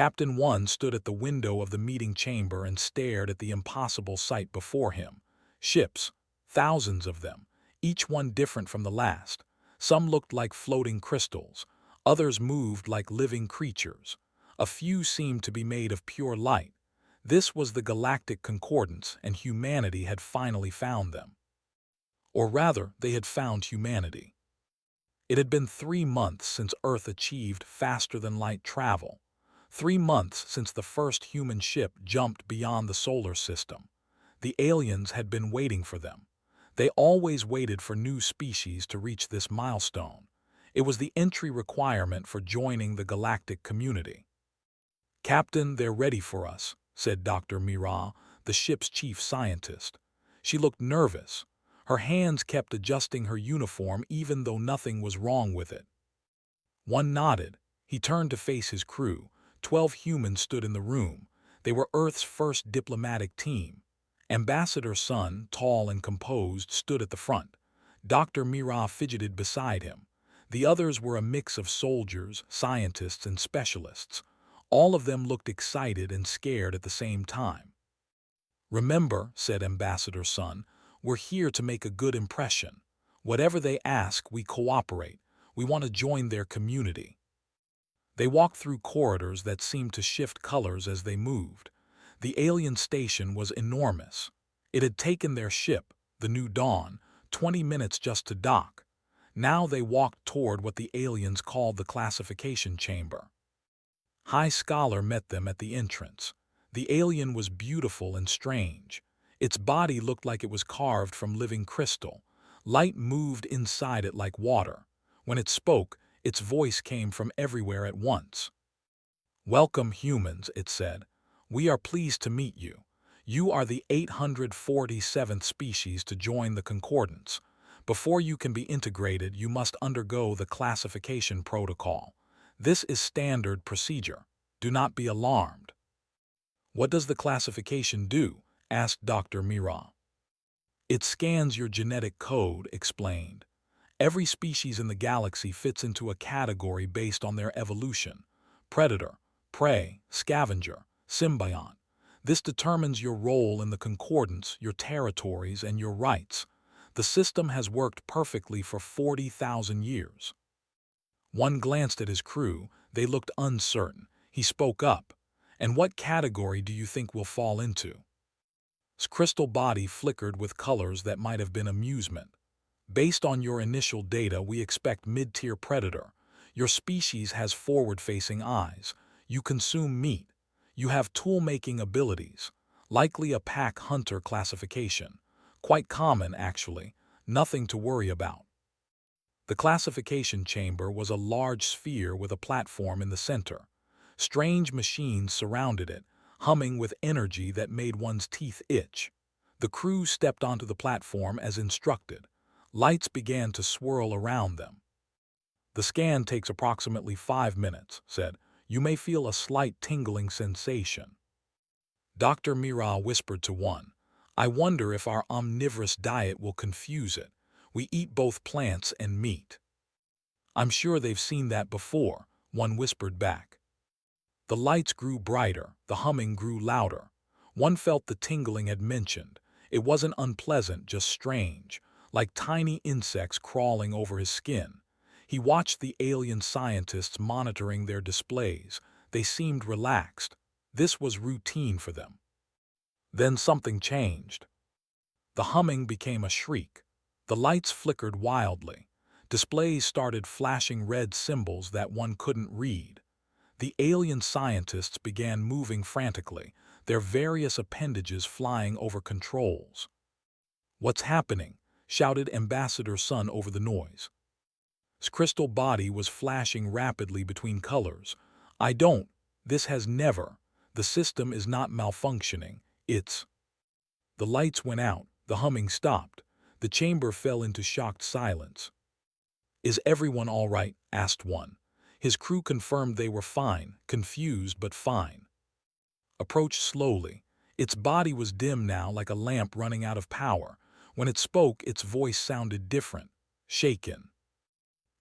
Captain One stood at the window of the meeting chamber and stared at the impossible sight before him. Ships, thousands of them, each one different from the last. Some looked like floating crystals, others moved like living creatures. A few seemed to be made of pure light. This was the Galactic Concordance, and humanity had finally found them. Or rather, they had found humanity. It had been 3 months since Earth achieved faster-than-light travel. 3 months since the first human ship jumped beyond the solar system. The aliens had been waiting for them. They always waited for new species to reach this milestone. It was the entry requirement for joining the galactic community. "Captain, they're ready for us," said Dr. Mira, the ship's chief scientist. She looked nervous. Her hands kept adjusting her uniform even though nothing was wrong with it. One nodded. He turned to face his crew. 12 humans stood in the room. They were Earth's first diplomatic team. Ambassador Sun, tall and composed, stood at the front. Dr. Mira fidgeted beside him. The others were a mix of soldiers, scientists, and specialists. All of them looked excited and scared at the same time. "Remember," said Ambassador Sun, "we're here to make a good impression. Whatever they ask, we cooperate. We want to join their community." They walked through corridors that seemed to shift colors as they moved. The alien station was enormous. It had taken their ship, the New Dawn, 20 minutes just to dock. Now they walked toward what the aliens called the classification chamber. High Scholar met them at the entrance. The alien was beautiful and strange. Its body looked like it was carved from living crystal. Light moved inside it like water. When it spoke, its voice came from everywhere at once. "Welcome, humans," it said. "We are pleased to meet you. You are the 847th species to join the Concordance. Before you can be integrated, you must undergo the classification protocol. This is standard procedure. Do not be alarmed." "What does the classification do?" asked Dr. Mira. "It scans your genetic code," explained. "Every species in the galaxy fits into a category based on their evolution: predator, prey, scavenger, symbiont. This determines your role in the Concordance, your territories, and your rights. The system has worked perfectly for 40,000 years. One glanced at his crew. They looked uncertain. He spoke up. "And what category do you think we'll fall into?" His crystal body flickered with colors that might have been amusement. "Based on your initial data, we expect mid-tier predator. Your species has forward-facing eyes. You consume meat. You have tool-making abilities. Likely a pack hunter classification. Quite common, actually. Nothing to worry about." The classification chamber was a large sphere with a platform in the center. Strange machines surrounded it, humming with energy that made one's teeth itch. The crew stepped onto the platform as instructed. Lights began to swirl around them. "The scan takes approximately 5 minutes," said. "You may feel a slight tingling sensation." Dr. Mira whispered to one. "I wonder if our omnivorous diet will confuse it. We eat both plants and meat." "I'm sure they've seen that before," one whispered back. The lights grew brighter, the humming grew louder. One felt the tingling had mentioned. It wasn't unpleasant, just strange, like tiny insects crawling over his skin. He watched the alien scientists monitoring their displays. They seemed relaxed. This was routine for them. Then something changed. The humming became a shriek. The lights flickered wildly. Displays started flashing red symbols that one couldn't read. The alien scientists began moving frantically, their various appendages flying over controls. "What's happening?" shouted Ambassador Sun over the noise. His crystal body was flashing rapidly between colors. "I don't. This has never. The system is not malfunctioning. It's—" The lights went out. The humming stopped. The chamber fell into shocked silence. "Is everyone all right?" asked one. His crew confirmed they were fine, confused but fine. Approached slowly. Its body was dim now, like a lamp running out of power. When it spoke, its voice sounded different, shaken.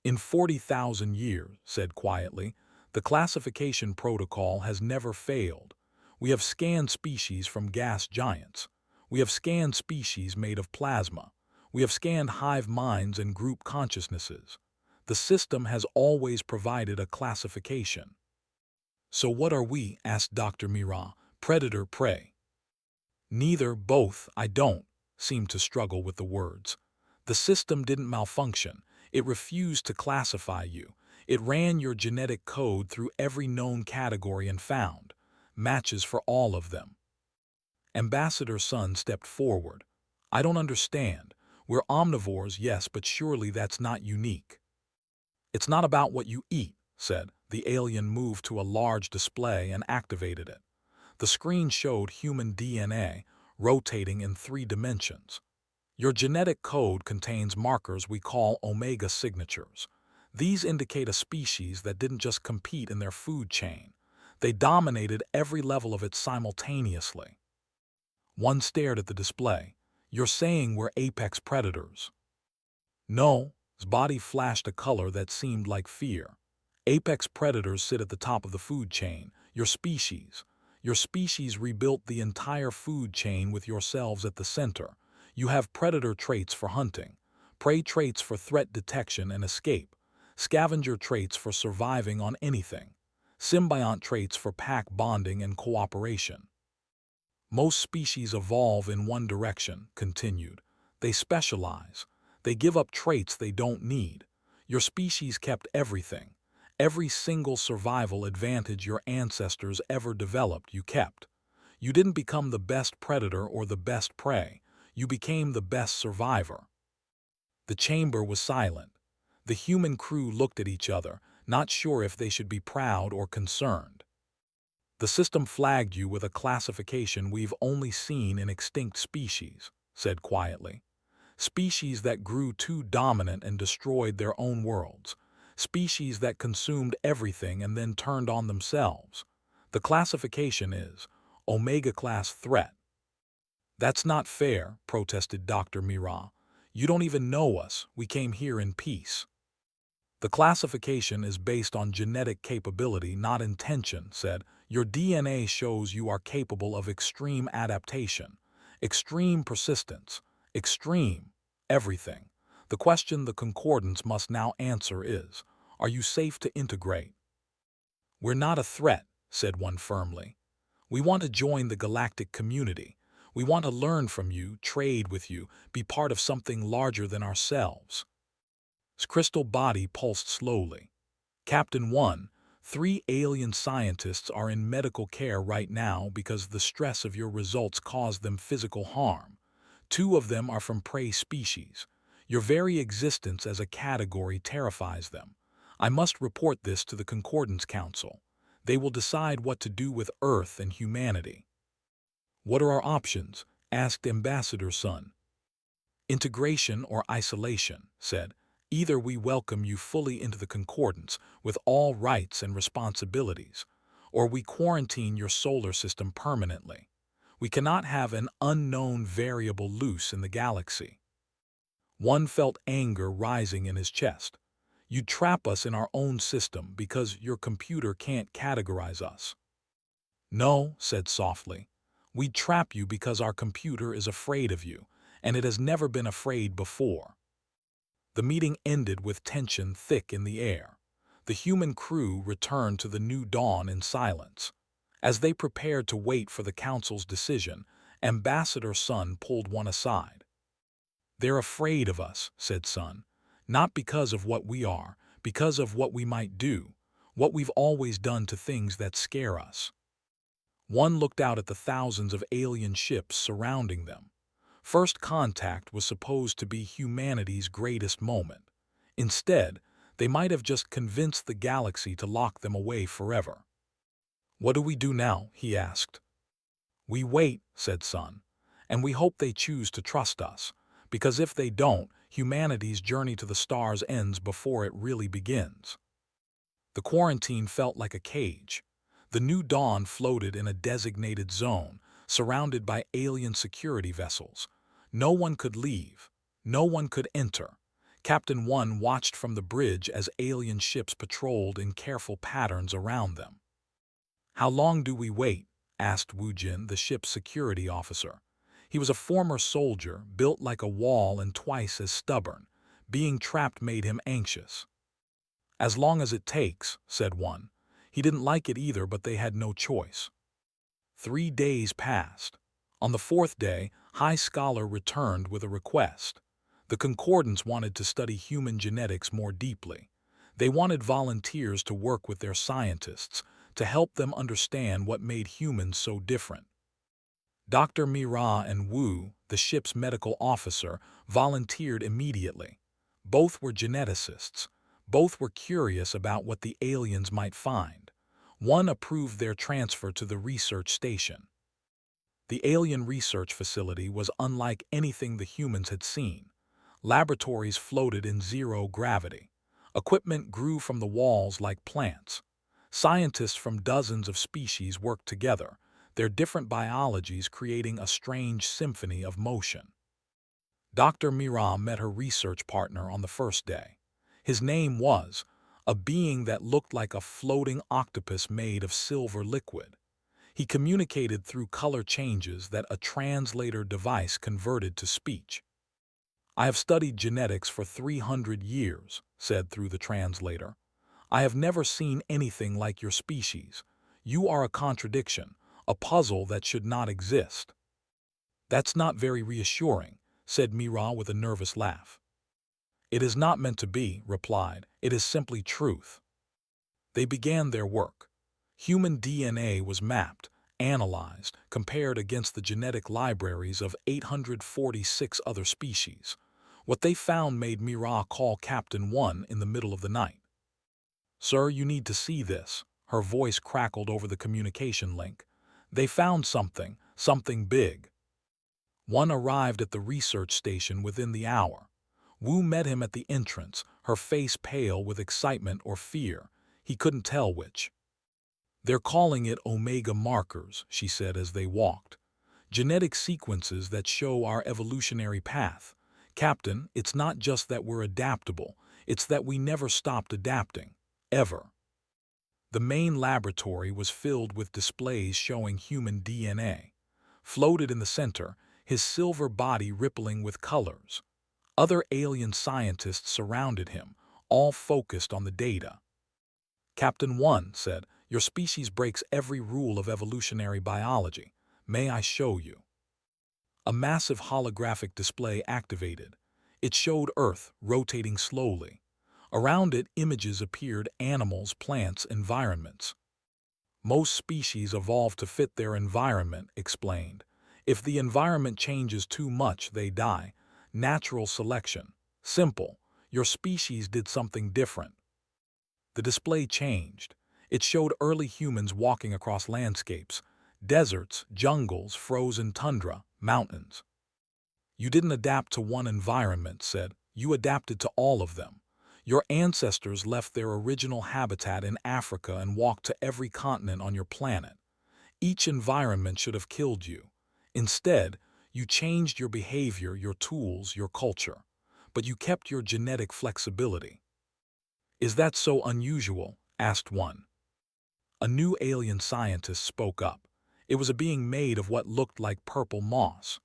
"In 40,000 years," said quietly, The classification protocol has never failed. We have scanned species from gas giants. We have scanned species made of plasma. We have scanned hive minds and group consciousnesses. The system has always provided a classification. So what are we? Asked Dr. Mira. Predator, prey? Neither, both, I don't, seemed to struggle with the words. The system didn't malfunction. It refused to classify you. It ran your genetic code through every known category and found matches for all of them. Ambassador Sun stepped forward. I don't understand. We're omnivores, yes, but surely that's not unique. It's not about what you eat, said. The alien moved to a large display and activated it. The screen showed human DNA rotating in 3 dimensions. Your genetic code contains markers we call omega signatures. These indicate a species that didn't just compete in their food chain. They dominated every level of it simultaneously. One stared at the display. You're saying we're apex predators? No. His body flashed a color that seemed like fear. Apex predators sit at the top of the food chain. Your species. Your species rebuilt the entire food chain with yourselves at the center. You have predator traits for hunting, prey traits for threat detection and escape, scavenger traits for surviving on anything, symbiont traits for pack bonding and cooperation. Most species evolve in one direction, continued. They specialize. They give up traits they don't need. Your species kept everything. Every single survival advantage your ancestors ever developed, you kept. You didn't become the best predator or the best prey. You became the best survivor. The chamber was silent. The human crew looked at each other, not sure if they should be proud or concerned. The system flagged you with a classification we've only seen in extinct species, said quietly. Species that grew too dominant and destroyed their own worlds. Species that consumed everything and then turned on themselves. The classification is Omega-class threat. That's not fair, protested Dr. Mira. You don't even know us. We came here in peace. The classification is based on genetic capability, not intention, said. Your DNA shows you are capable of extreme adaptation, extreme persistence, extreme everything. The question the concordance must now answer is, are you safe to integrate? We're not a threat, said one firmly. We want to join the galactic community. We want to learn from you, trade with you, be part of something larger than ourselves. His crystal body pulsed slowly. Captain 1, 3 alien scientists are in medical care right now because the stress of your results caused them physical harm. 2 of them are from prey species. Your very existence as a category terrifies them. I must report this to the Concordance Council. They will decide what to do with Earth and humanity. What are our options? Asked Ambassador Sun. Integration or isolation, said. Either we welcome you fully into the Concordance with all rights and responsibilities, or we quarantine your solar system permanently. We cannot have an unknown variable loose in the galaxy. One felt anger rising in his chest. You trap us in our own system because your computer can't categorize us. No, said softly. We trap you because our computer is afraid of you, and it has never been afraid before. The meeting ended with tension thick in the air. The human crew returned to the new dawn in silence. As they prepared to wait for the council's decision, Ambassador Sun pulled one aside. They're afraid of us, said Sun, not because of what we are, because of what we might do, what we've always done to things that scare us. One looked out at the thousands of alien ships surrounding them. First contact was supposed to be humanity's greatest moment. Instead, they might have just convinced the galaxy to lock them away forever. What do we do now? He asked. We wait, said Sun, and we hope they choose to trust us, because if they don't, humanity's journey to the stars ends before it really begins. The quarantine felt like a cage. The new dawn floated in a designated zone, surrounded by alien security vessels. No one could leave. No one could enter. Captain One watched from the bridge as alien ships patrolled in careful patterns around them. "How long do we wait?" asked Wu Jin, the ship's security officer. He was a former soldier, built like a wall and twice as stubborn. Being trapped made him anxious. "As long as it takes," said one. He didn't like it either, but they had no choice. 3 days passed. On the fourth day, High Scholar returned with a request. The Concordance wanted to study human genetics more deeply. They wanted volunteers to work with their scientists, to help them understand what made humans so different. Dr. Mira and Wu, the ship's medical officer, volunteered immediately. Both were geneticists. Both were curious about what the aliens might find. One approved their transfer to the research station. The alien research facility was unlike anything the humans had seen. Laboratories floated in zero gravity. Equipment grew from the walls like plants. Scientists from dozens of species worked together, their different biologies creating a strange symphony of motion. Dr. Mira met her research partner on the first day. His name was a being that looked like a floating octopus made of silver liquid. He communicated through color changes that a translator device converted to speech. "I have studied genetics for 300 years, said through the translator. "I have never seen anything like your species. You are a contradiction, a puzzle that should not exist." "That's not very reassuring," said Mira with a nervous laugh. "It is not meant to be," replied. "It is simply truth." They began their work. Human DNA was mapped, analyzed, compared against the genetic libraries of 846 other species. What they found made Mira call Captain One in the middle of the night. "Sir, you need to see this." Her voice crackled over the communication link. "They found something, something big." One arrived at the research station within the hour. Wu met him at the entrance, her face pale with excitement or fear. He couldn't tell which. "They're calling it Omega markers," she said as they walked. "Genetic sequences that show our evolutionary path. Captain, it's not just that we're adaptable, it's that we never stopped adapting. Ever." The main laboratory was filled with displays showing human DNA. Floated in the center, his silver body rippling with colors. Other alien scientists surrounded him, all focused on the data. "Captain One said, your species breaks every rule of evolutionary biology. May I show you?" A massive holographic display activated. It showed Earth rotating slowly. Around it, images appeared: animals, plants, environments. "Most species evolve to fit their environment," explained. "If the environment changes too much, they die. Natural selection. Simple. Your species did something different." The display changed. It showed early humans walking across landscapes, deserts, jungles, frozen tundra, mountains. "You didn't adapt to one environment," said. "You adapted to all of them. Your ancestors left their original habitat in Africa and walked to every continent on your planet. Each environment should have killed you. Instead, you changed your behavior, your tools, your culture. But you kept your genetic flexibility." "Is that so unusual?" asked one. A new alien scientist spoke up. It was a being made of what looked like purple moss.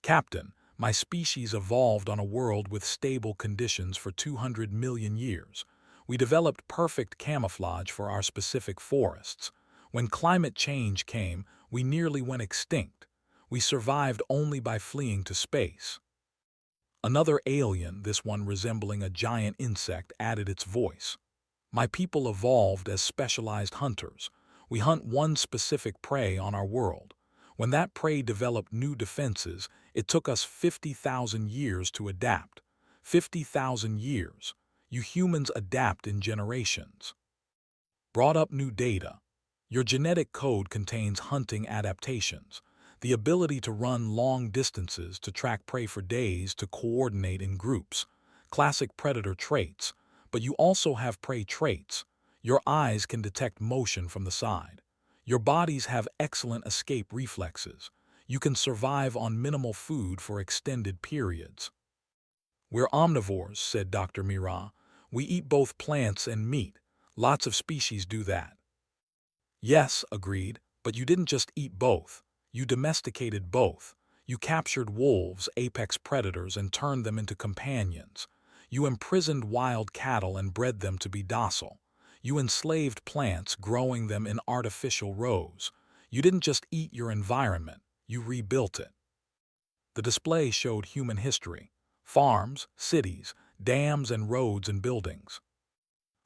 "Captain, my species evolved on a world with stable conditions for 200 million years. We developed perfect camouflage for our specific forests. When climate change came, we nearly went extinct. We survived only by fleeing to space." Another alien, this one resembling a giant insect, added its voice. "My people evolved as specialized hunters. We hunt one specific prey on our world. When that prey developed new defenses, it took us 50,000 years to adapt. 50,000 years. You humans adapt in generations." Brought up new data. "Your genetic code contains hunting adaptations. The ability to run long distances, to track prey for days, to coordinate in groups. Classic predator traits. But you also have prey traits. Your eyes can detect motion from the side. Your bodies have excellent escape reflexes. You can survive on minimal food for extended periods." We're omnivores, said Dr. Mira. We eat both plants and meat. Lots of species do that. Yes, agreed, but you didn't just eat both. You domesticated both. You captured wolves, apex predators, and turned them into companions. You imprisoned wild cattle and bred them to be docile. You enslaved plants, growing them in artificial rows. You didn't just eat your environment, you rebuilt it. The display showed human history: farms, cities, dams, and roads and buildings.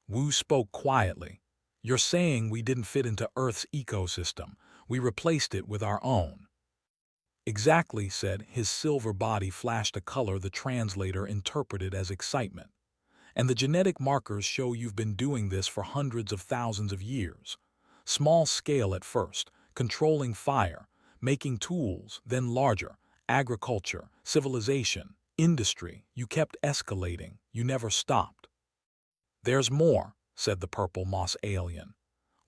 Wu spoke quietly. You're saying we didn't fit into Earth's ecosystem. We replaced it with our own. Exactly, said. His silver body flashed a color the translator interpreted as excitement. And the genetic markers show you've been doing this for hundreds of thousands of years. Small scale at first, controlling fire, making tools, then larger, agriculture, civilization, industry. You kept escalating. You never stopped. There's more, said the purple moss alien.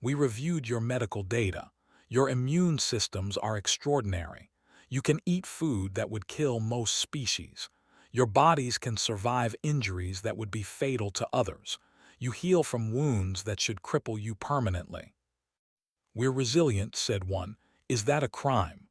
We reviewed your medical data. Your immune systems are extraordinary. You can eat food that would kill most species. Your bodies can survive injuries that would be fatal to others. You heal from wounds that should cripple you permanently. We're resilient, said one. Is that a crime?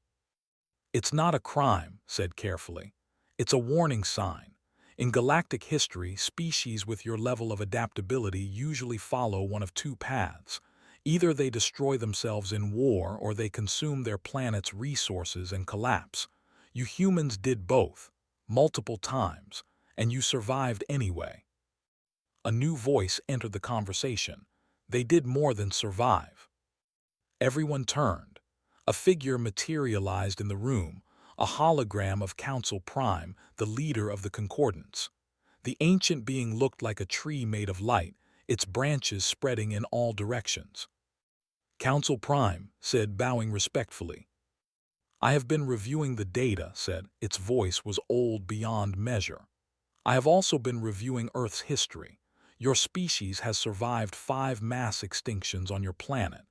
It's not a crime, said carefully. It's a warning sign. In galactic history, species with your level of adaptability usually follow one of two paths. Either they destroy themselves in war or they consume their planet's resources and collapse. You humans did both, multiple times, and you survived anyway. A new voice entered the conversation. They did more than survive. Everyone turned. A figure materialized in the room, a hologram of Council Prime, the leader of the Concordance. The ancient being looked like a tree made of light, its branches spreading in all directions. Council Prime said, bowing respectfully. I have been reviewing the data, said. Its voice was old beyond measure. I have also been reviewing Earth's history. Your species has survived 5 mass extinctions on your planet,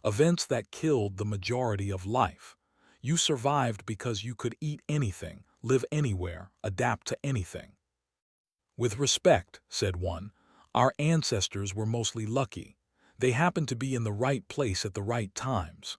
events that killed the majority of life. You survived because you could eat anything, live anywhere, adapt to anything. With respect, said one, our ancestors were mostly lucky. They happened to be in the right place at the right times.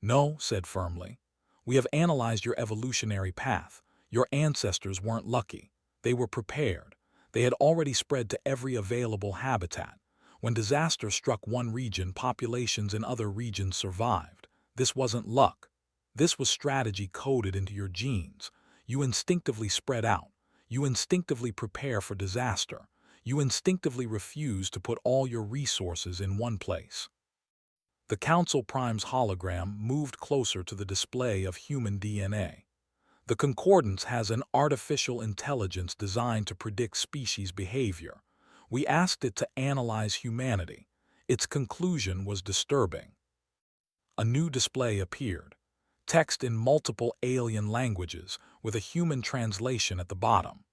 No, said firmly. We have analyzed your evolutionary path. Your ancestors weren't lucky. They were prepared. They had already spread to every available habitat. When disaster struck one region, populations in other regions survived. This wasn't luck. This was strategy coded into your genes. You instinctively spread out. You instinctively prepare for disaster. You instinctively refuse to put all your resources in one place. The Council Prime's hologram moved closer to the display of human DNA. The Concordance has an artificial intelligence designed to predict species behavior. We asked it to analyze humanity. Its conclusion was disturbing. A new display appeared. Text in multiple alien languages with a human translation at the bottom.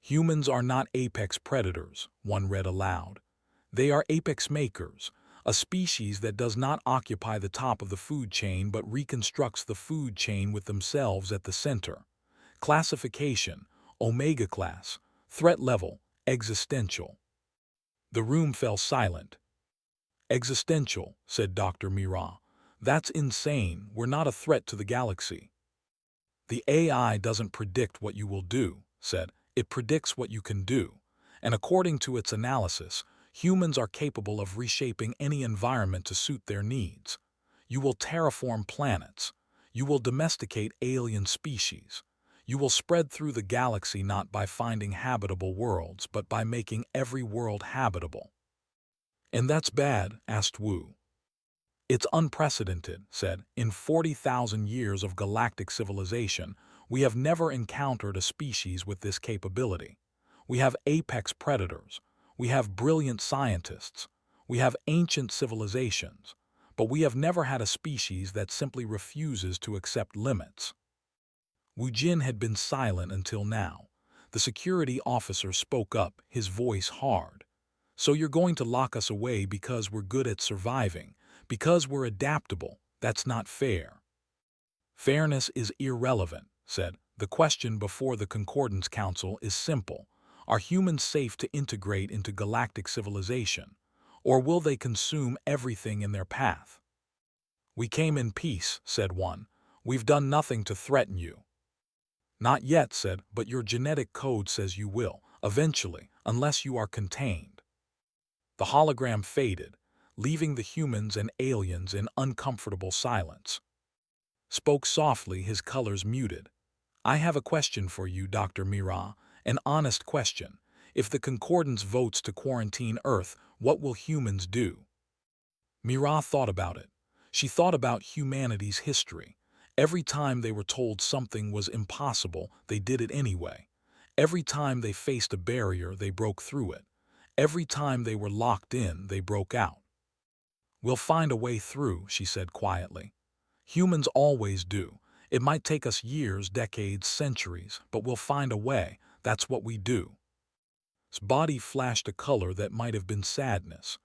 Humans are not apex predators, one read aloud. They are apex makers, a species that does not occupy the top of the food chain but reconstructs the food chain with themselves at the center. Classification: Omega class. Threat level: existential. The room fell silent. Existential, said Dr. Mira. That's insane. We're not a threat to the galaxy. The AI doesn't predict what you will do, said. It predicts what you can do. And according to its analysis, humans are capable of reshaping any environment to suit their needs. You will terraform planets. You will domesticate alien species. You will spread through the galaxy not by finding habitable worlds, but by making every world habitable. And that's bad, asked Wu. It's unprecedented, said. In 40,000 years of galactic civilization, we have never encountered a species with this capability. We have apex predators. We have brilliant scientists. We have ancient civilizations. But we have never had a species that simply refuses to accept limits. Wu Jin had been silent until now. The security officer spoke up, his voice hard. So you're going to lock us away because we're good at surviving, because we're adaptable? That's not fair. Fairness is irrelevant, said. The question before the Concordance Council is simple. Are humans safe to integrate into galactic civilization, or will they consume everything in their path? We came in peace, said one. We've done nothing to threaten you. Not yet, said, but your genetic code says you will, eventually, unless you are contained. The hologram faded, leaving the humans and aliens in uncomfortable silence. Spoke softly, his colors muted. I have a question for you, Dr. Mira, an honest question. If the Concordance votes to quarantine Earth, what will humans do? Mira thought about it. She thought about humanity's history. Every time they were told something was impossible, they did it anyway. Every time they faced a barrier, they broke through it. Every time they were locked in, they broke out. We'll find a way through, she said quietly. Humans always do. It might take us years, decades, centuries, but we'll find a way. That's what we do. His body flashed a color that might have been sadness.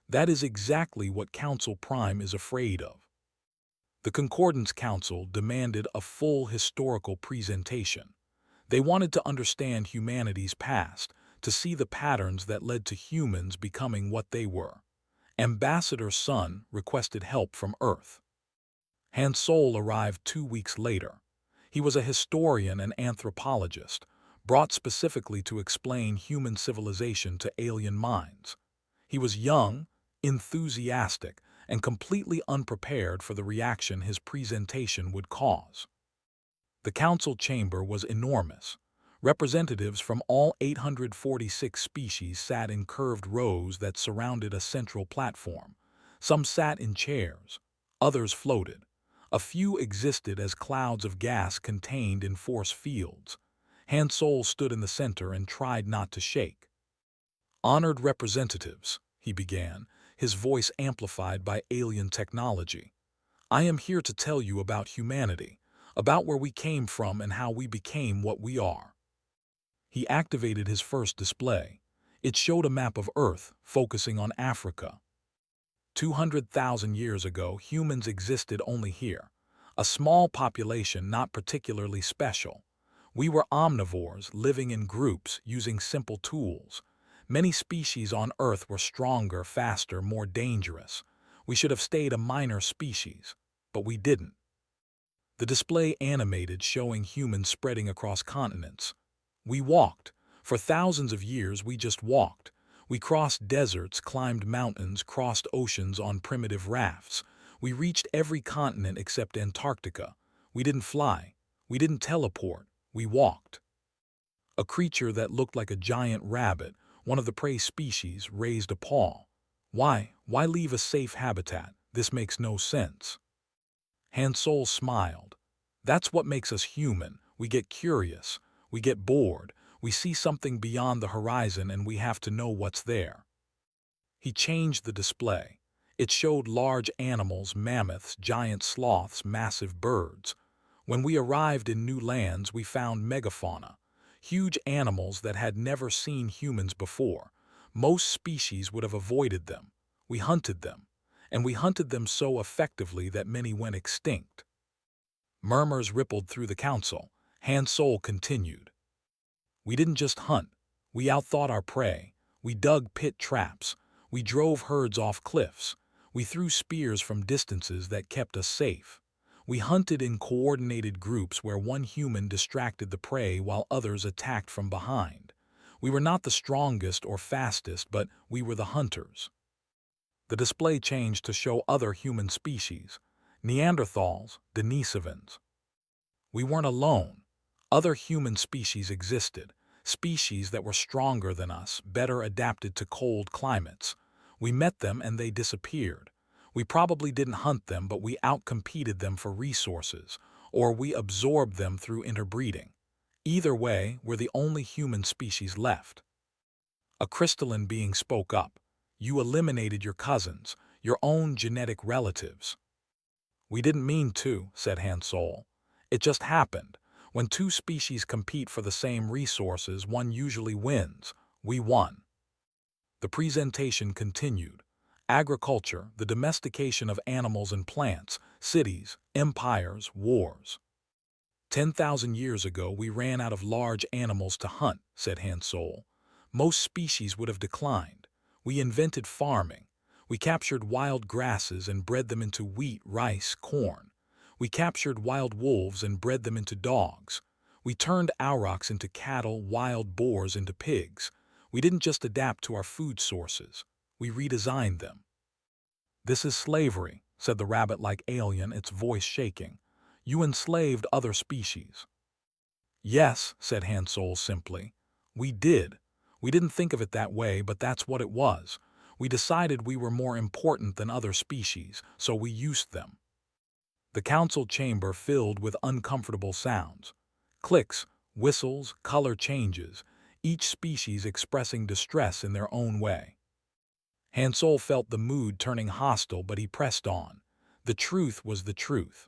That is exactly what Council Prime is afraid of. The Concordance Council demanded a full historical presentation. They wanted to understand humanity's past, to see the patterns that led to humans becoming what they were. Ambassador Sun requested help from Earth. Han Sol arrived 2 weeks later. He was a historian and anthropologist, brought specifically to explain human civilization to alien minds. He was young, enthusiastic, and completely unprepared for the reaction his presentation would cause. The council chamber was enormous. Representatives from all 846 species sat in curved rows that surrounded a central platform. Some sat in chairs, others floated. A few existed as clouds of gas contained in force fields. Han Sol stood in the center and tried not to shake. Honored representatives, he began, his voice amplified by alien technology. I am here to tell you about humanity, about where we came from and how we became what we are. He activated his first display. It showed a map of Earth, focusing on Africa. 200,000 years ago, humans existed only here. A small population, not particularly special. We were omnivores, living in groups, using simple tools. Many species on Earth were stronger, faster, more dangerous. We should have stayed a minor species, but we didn't. The display animated, showing humans spreading across continents. We walked. For thousands of years, we just walked. We crossed deserts, climbed mountains, crossed oceans on primitive rafts. We reached every continent except Antarctica. We didn't fly. We didn't teleport. We walked. A creature that looked like a giant rabbit, one of the prey species, raised a paw. Why leave a safe habitat? This makes no sense. Han Sol smiled. That's what makes us human. We get curious. We get bored. We see something beyond the horizon and we have to know what's there. He changed the display. It showed large animals, mammoths, giant sloths, massive birds. When we arrived in new lands, we found megafauna, huge animals that had never seen humans before. Most species would have avoided them. We hunted them, and we hunted them so effectively that many went extinct. Murmurs rippled through the council. Han Sol continued. We didn't just hunt. We outthought our prey. We dug pit traps. We drove herds off cliffs. We threw spears from distances that kept us safe. We hunted in coordinated groups where one human distracted the prey while others attacked from behind. We were not the strongest or fastest, but we were the hunters. The display changed to show other human species, Neanderthals, Denisovans. We weren't alone. Other human species existed, species that were stronger than us, better adapted to cold climates. We met them and they disappeared. We probably didn't hunt them, but we outcompeted them for resources, or we absorbed them through interbreeding. Either way, we're the only human species left. A crystalline being spoke up. You eliminated your cousins, your own genetic relatives. We didn't mean to, said Han Sol. It just happened. When two species compete for the same resources, one usually wins. We won. The presentation continued. Agriculture, the domestication of animals and plants, cities, empires, wars. 10,000 years ago, we ran out of large animals to hunt, said Han Solo. Most species would have declined. We invented farming. We captured wild grasses and bred them into wheat, rice, corn. We captured wild wolves and bred them into dogs. We turned aurochs into cattle, wild boars into pigs. We didn't just adapt to our food sources. We redesigned them. This is slavery, said the rabbit-like alien, its voice shaking. You enslaved other species. Yes, said Han Solo simply. We did. We didn't think of it that way, but that's what it was. We decided we were more important than other species, so we used them. The council chamber filled with uncomfortable sounds. Clicks, whistles, color changes, each species expressing distress in their own way. Han Solo felt the mood turning hostile, but he pressed on. The truth was the truth.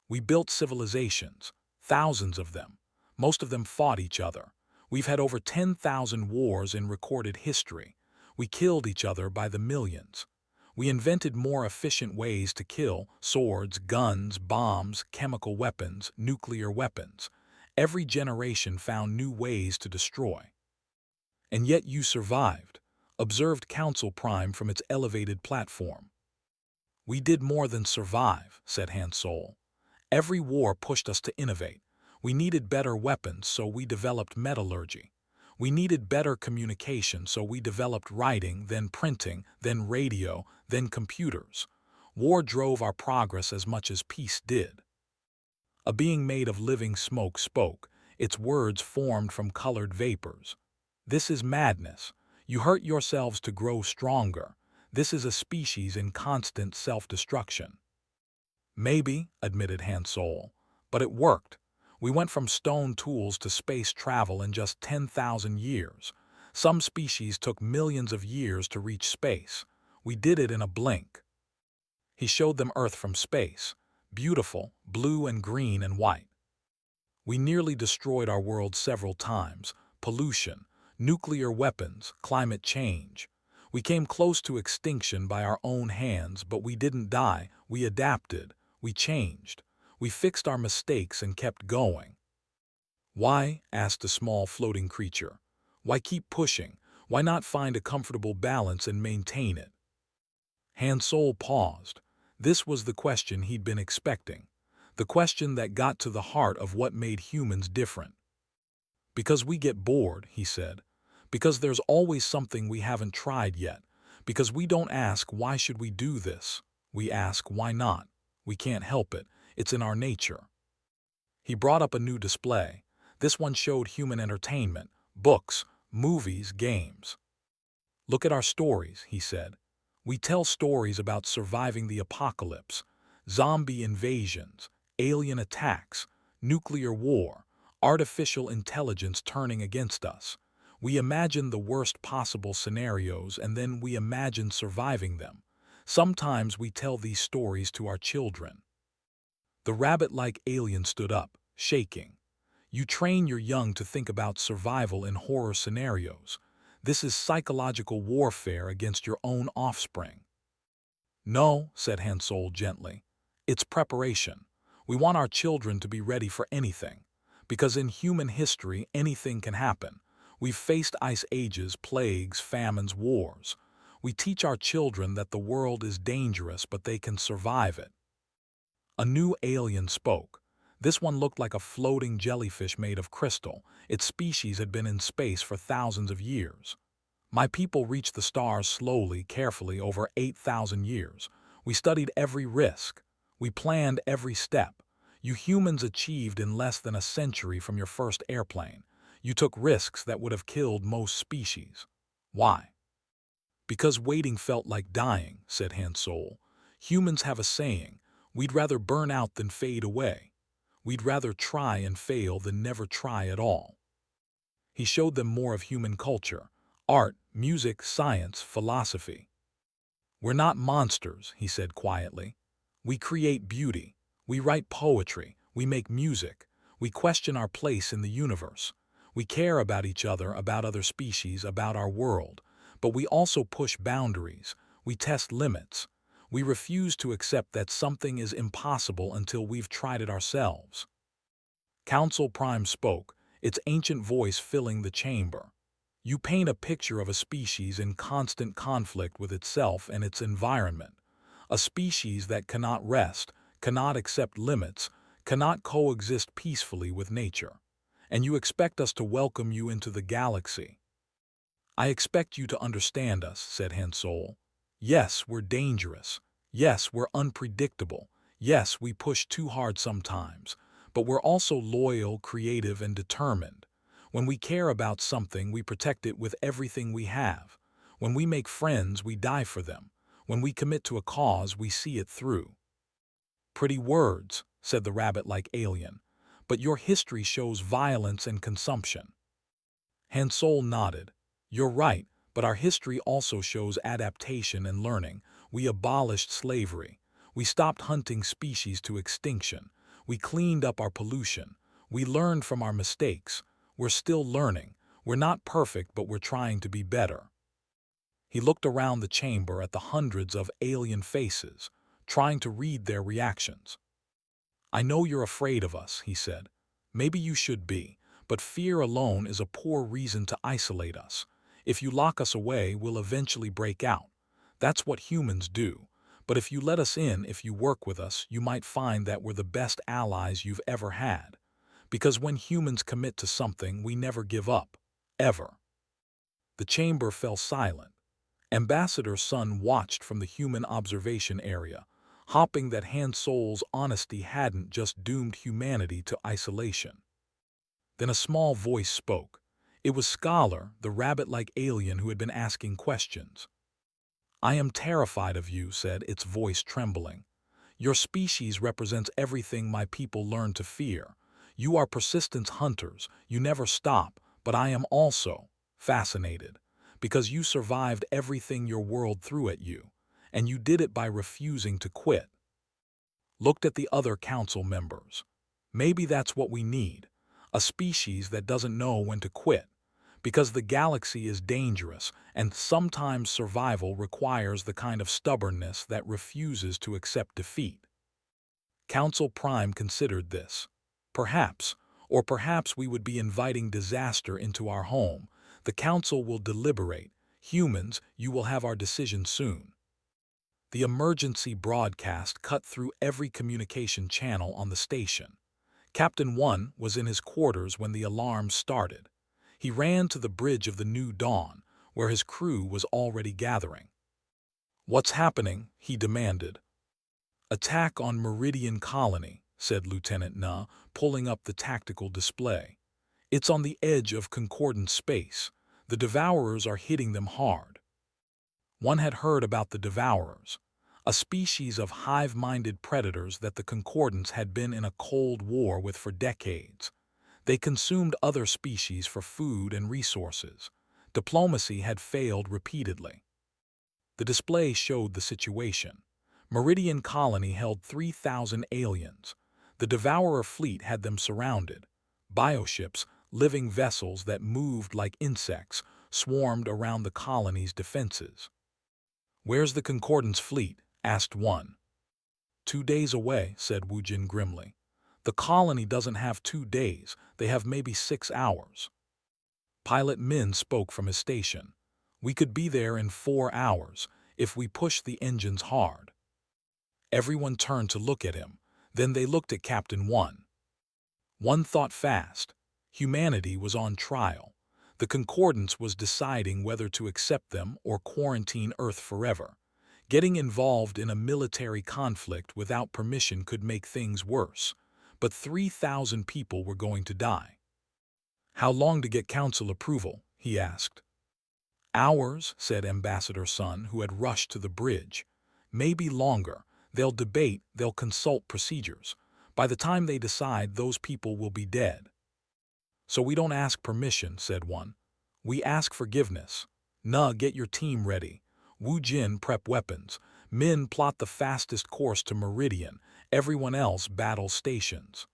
We built civilizations, thousands of them. Most of them fought each other. We've had over 10,000 wars in recorded history. We killed each other by the millions. We invented more efficient ways to kill: swords, guns, bombs, chemical weapons, nuclear weapons. Every generation found new ways to destroy. And yet you survived, observed Council Prime from its elevated platform. We did more than survive, said Han Solo. Every war pushed us to innovate. We needed better weapons, so we developed metallurgy. We needed better communication, so we developed writing, then printing, then radio, then computers. War drove our progress as much as peace did. A being made of living smoke spoke, its words formed from colored vapors. This is madness. You hurt yourselves to grow stronger. This is a species in constant self-destruction. Maybe, admitted Han Solo, but it worked. We went from stone tools to space travel in just 10,000 years. Some species took millions of years to reach space. We did it in a blink. He showed them Earth from space, beautiful, blue and green and white. We nearly destroyed our world several times: pollution, nuclear weapons, climate change. We came close to extinction by our own hands, but we didn't die. We adapted. We changed. We fixed our mistakes and kept going. Why? Asked a small floating creature. Why keep pushing? Why not find a comfortable balance and maintain it? Han Solo paused. This was the question he'd been expecting. The question that got to the heart of what made humans different. Because we get bored, he said. Because there's always something we haven't tried yet. Because we don't ask, why should we do this? We ask, why not? We can't help it. It's in our nature. He brought up a new display. This one showed human entertainment, books, movies, games. Look at our stories, he said. We tell stories about surviving the apocalypse, zombie invasions, alien attacks, nuclear war, artificial intelligence turning against us. We imagine the worst possible scenarios and then we imagine surviving them. Sometimes we tell these stories to our children. The rabbit-like alien stood up, shaking. You train your young to think about survival in horror scenarios. This is psychological warfare against your own offspring. No, said Han Solo gently. It's preparation. We want our children to be ready for anything. Because in human history, anything can happen. We've faced ice ages, plagues, famines, wars. We teach our children that the world is dangerous, but they can survive it. A new alien spoke. This one looked like a floating jellyfish made of crystal. Its species had been in space for thousands of years. My people reached the stars slowly, carefully, over 8,000 years. We studied every risk. We planned every step. You humans achieved in less than a century from your first airplane. You took risks that would have killed most species. Why? Because waiting felt like dying, said Han Solo. Humans have a saying, we'd rather burn out than fade away. We'd rather try and fail than never try at all. He showed them more of human culture, art, music, science, philosophy. We're not monsters, he said quietly. We create beauty. We write poetry. We make music. We question our place in the universe. We care about each other, about other species, about our world. But we also push boundaries. We test limits. We refuse to accept that something is impossible until we've tried it ourselves. Council Prime spoke, its ancient voice filling the chamber. You paint a picture of a species in constant conflict with itself and its environment, a species that cannot rest, cannot accept limits, cannot coexist peacefully with nature. And you expect us to welcome you into the galaxy. I expect you to understand us, said Hansol. Yes, we're dangerous. Yes, we're unpredictable. Yes, we push too hard sometimes. But we're also loyal, creative, and determined. When we care about something, we protect it with everything we have. When we make friends, we die for them. When we commit to a cause, we see it through. Pretty words, said the rabbit-like alien. But your history shows violence and consumption. Hansol nodded. You're right, but our history also shows adaptation and learning. We abolished slavery. We stopped hunting species to extinction. We cleaned up our pollution. We learned from our mistakes. We're still learning. We're not perfect, but we're trying to be better. He looked around the chamber at the hundreds of alien faces, trying to read their reactions. I know you're afraid of us, he said. Maybe you should be, but fear alone is a poor reason to isolate us. If you lock us away, we'll eventually break out. That's what humans do. But if you let us in, if you work with us, you might find that we're the best allies you've ever had. Because when humans commit to something, we never give up. Ever. The chamber fell silent. Ambassador Sun watched from the human observation area, hoping that Hansol's honesty hadn't just doomed humanity to isolation. Then a small voice spoke. It was Scholar, the rabbit-like alien who had been asking questions. I am terrified of you, said its voice trembling. Your species represents everything my people learned to fear. You are persistence hunters, you never stop, but I am also fascinated, because you survived everything your world threw at you, and you did it by refusing to quit. Looked at the other council members. Maybe that's what we need, a species that doesn't know when to quit, because the galaxy is dangerous and sometimes survival requires the kind of stubbornness that refuses to accept defeat. Council Prime considered this. Perhaps, or perhaps we would be inviting disaster into our home. The council will deliberate. Humans, you will have our decision soon. The emergency broadcast cut through every communication channel on the station. Captain One was in his quarters when the alarm started. He ran to the bridge of the New Dawn, where his crew was already gathering. What's happening? He demanded. Attack on Meridian Colony, said Lieutenant Na, pulling up the tactical display. It's on the edge of concordant space. The Devourers are hitting them hard. One had heard about the Devourers, a species of hive-minded predators that the Concordants had been in a cold war with for decades. They consumed other species for food and resources. Diplomacy had failed repeatedly. The display showed the situation. Meridian Colony held 3,000 aliens. The Devourer fleet had them surrounded. Bioships, living vessels that moved like insects, swarmed around the colony's defenses. Where's the Concordance fleet? Asked one. 2 days away, said Wujin grimly. The colony doesn't have 2 days, they have maybe 6 hours. Pilot Min spoke from his station. We could be there in 4 hours, if we push the engines hard. Everyone turned to look at him, then they looked at Captain One. One thought fast. Humanity was on trial. The Concordance was deciding whether to accept them or quarantine Earth forever. Getting involved in a military conflict without permission could make things worse, but 3,000 people were going to die. How long to get council approval? He asked. Hours, said Ambassador Sun, who had rushed to the bridge. Maybe longer. They'll debate, they'll consult procedures. By the time they decide, those people will be dead. So we don't ask permission, said one. We ask forgiveness. Na, get your team ready. Wu Jin, prep weapons. Min, plot the fastest course to Meridian. Everyone else, battle stations.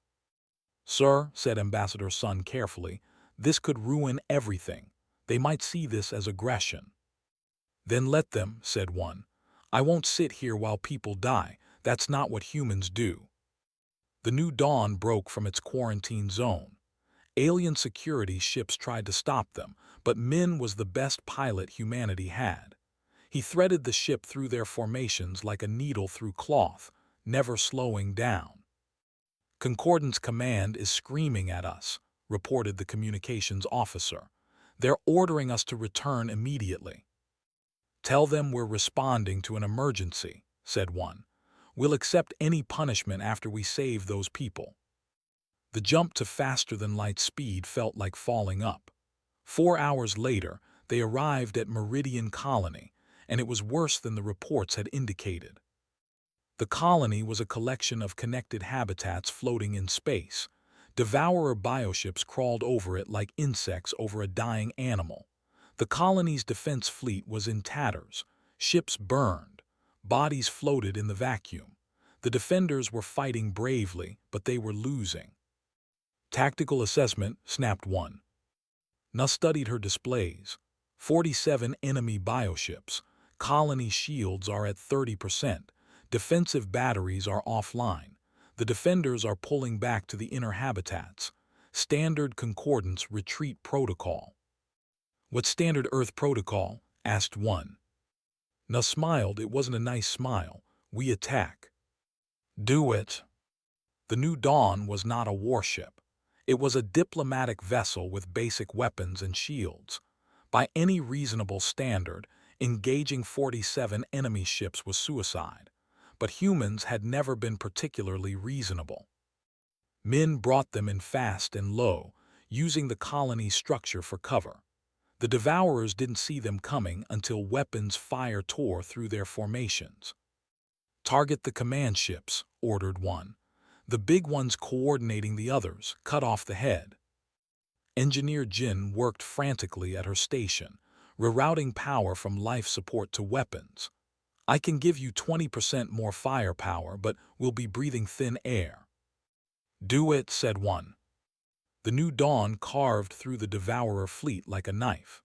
Sir, said Ambassador Sun carefully, this could ruin everything. They might see this as aggression. Then let them, said one. I won't sit here while people die. That's not what humans do. The New Dawn broke from its quarantine zone. Alien security ships tried to stop them, but Min was the best pilot humanity had. He threaded the ship through their formations like a needle through cloth, never slowing down. Concordance Command is screaming at us, reported the communications officer. They're ordering us to return immediately. Tell them we're responding to an emergency, said one. We'll accept any punishment after we save those people. The jump to faster-than-light speed felt like falling up. 4 hours later, they arrived at Meridian Colony, and it was worse than the reports had indicated. The colony was a collection of connected habitats floating in space. Devourer bioships crawled over it like insects over a dying animal. The colony's defense fleet was in tatters. Ships burned. Bodies floated in the vacuum. The defenders were fighting bravely, but they were losing. Tactical assessment, snapped one. Na studied her displays. 47 enemy bioships. Colony shields are at 30%. Defensive batteries are offline. The defenders are pulling back to the inner habitats. Standard Concordance retreat protocol. What's standard Earth protocol? Asked one. Na smiled. It wasn't a nice smile. We attack. Do it. The New Dawn was not a warship. It was a diplomatic vessel with basic weapons and shields. By any reasonable standard, engaging 47 enemy ships was suicide. But humans had never been particularly reasonable. Min brought them in fast and low, using the colony's structure for cover. The Devourers didn't see them coming until weapons fire tore through their formations. Target the command ships, ordered one. The big ones coordinating the others, cut off the head. Engineer Jin worked frantically at her station, rerouting power from life support to weapons. I can give you 20% more firepower, but we'll be breathing thin air. Do it, said one. The New Dawn carved through the Devourer fleet like a knife.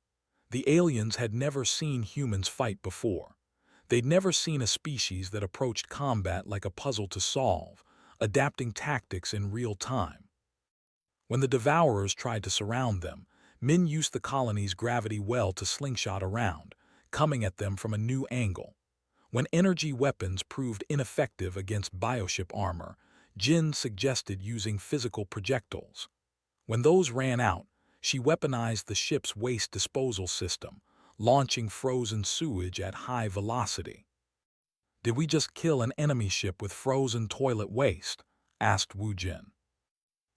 The aliens had never seen humans fight before. They'd never seen a species that approached combat like a puzzle to solve, adapting tactics in real time. When the Devourers tried to surround them, Min used the colony's gravity well to slingshot around, coming at them from a new angle. When energy weapons proved ineffective against bioship armor, Jin suggested using physical projectiles. When those ran out, she weaponized the ship's waste disposal system, launching frozen sewage at high velocity. Did we just kill an enemy ship with frozen toilet waste? Asked Wu Jin.